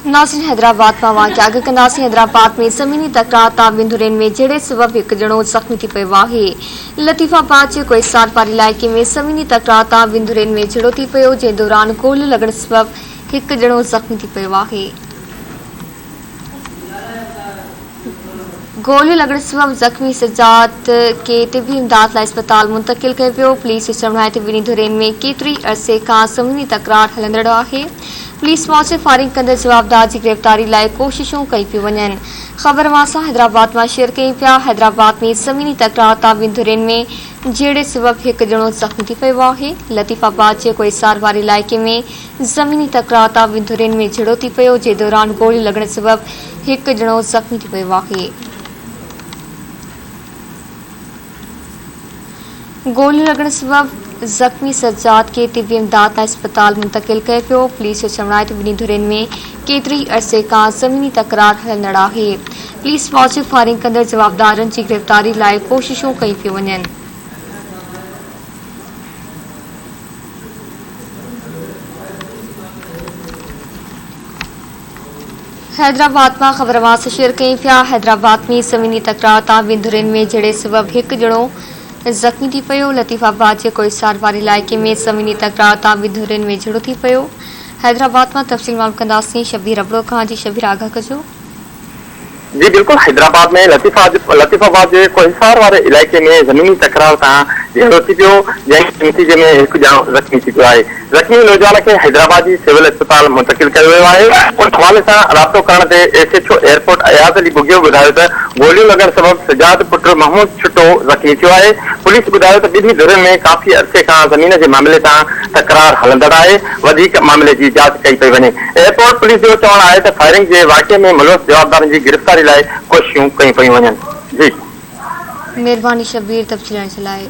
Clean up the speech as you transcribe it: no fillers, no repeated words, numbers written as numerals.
नासिर हैदराबाद में वाक़िया अॻु कंदासीं। हैदराबाद में ज़मीनी तकरार तां बिंदुरनि में जहिड़े सबब हिकु ॼणो ज़ख़्मी थी पियो आहे। लतीफ़ाबाद जे कोहिसार वारे इलाइक़े में ज़मीनी तकरार तां बिंदुरनि में झड़ो थी पियो, जंहिं दौरान गोली लॻण सबब हिकु ॼणो ज़ख़्मी थी पियो आहे। गोली लॻण सबब ज़ख़्मी सजाद खे तिबी इमदाद लाइ अस्पताल मुंतक़िल कयो वियो। पुलिस चवण त ॿिन्ही धुरनि में केतिरी अरसे खां ज़मीनी तकरार हलंदड़ आहे। पुलिस मौत से फायरिंग कंदड़ जवाबदार जी गिरफ़्तारी लाइ कोशिशूं कई पियूं वञनि। ख़बर वासां हैदराबाद मां शेयर कयूं पिया। हैदराबाद में ज़मीनी तकरार तां ॿिनि धुरनि में जहिड़े सबब हिकु ॼणो ज़ख़्मी थी पियो आहे। लतीफ़ाबाद जे कोहिसार वारे इलाइक़े में ज़मीनी तकरार तां ॿिनि धुरनि में झड़ो थी पियो, जंहिं दौरान गोली लॻण सबब हिकु ॼणो ज़ख़्मी थी पियो आहे। गोली लॻण सबब ज़ख़्मी सजाद खे तिबी इमदाद लाइ अस्पताल मुंतक़िल कयो पियो। पुलिस जो चवण आहे त ॿिन्ही धुरनि में केतिरी अरसे खां ज़मीनी तकरार हलंदड़ आहे। पुलिस मौत फायरिंग कंदड़ जवाबदारनि जी गिरफ़्तारी लाइ कोशिशूं कई पियूं वञनि। हैदराबाद मां ख़बर वास शेयर कयूं पिया। हैदराबाद में ज़मीनी तकरार तां ॿिनि धुरनि में जहिड़े सबब हिकु ॼणो ज़ख़्मी थी पियो। लतीफ़ाबाद जे कोहिसार वारे इलाइक़े में ज़मीनी तकरार तां ॿिनि धुरनि में झड़ो थी पियो। हैदराबाद मां तफ़सील मालूम कंदासीं। शबीर अबड़ो खां। जी शबीर, आगाह कजो। जी बिल्कुल, हैदराबाद में लतीफ़ाबाद जे कोहिसार वारे इलाइक़े में ज़मीनी तकरार तां झड़ो थी पियो, जंहिं नतीजे में हिकु ॼणो ज़ख़्मी थी पियो आहे। ज़ख़्मी नौजवान खे हैदराबाद जी सिविल अस्पताल मुंतक़िल कयो वियो आहे। उन हवाले सां राब्तो करण ते एसएचओ एयरपोर्ट अयाज़ अली बुगियो ॿुधायो त गोलियूं लॻण सबब सजाद पुट महमूद छुटो ज़ख़्मी थियो आहे। पुलिस ॿुधायो त ॿिन्ही धुरनि में काफ़ी अरसे खां ज़मीन जे मामले तां तकरार हलंदड़ आहे। वधीक मामले जी जांच कई पई वञे। एयरपोर्ट पुलिस जो चवणु आहे त फायरिंग जे वाक़े में मुलविस जवाबदारनि जी गिरफ़्तारी लाइ कोशिशूं कयूं पयूं वञनि। जी महिरबानी शबीर, तफ़सील जे लाइ।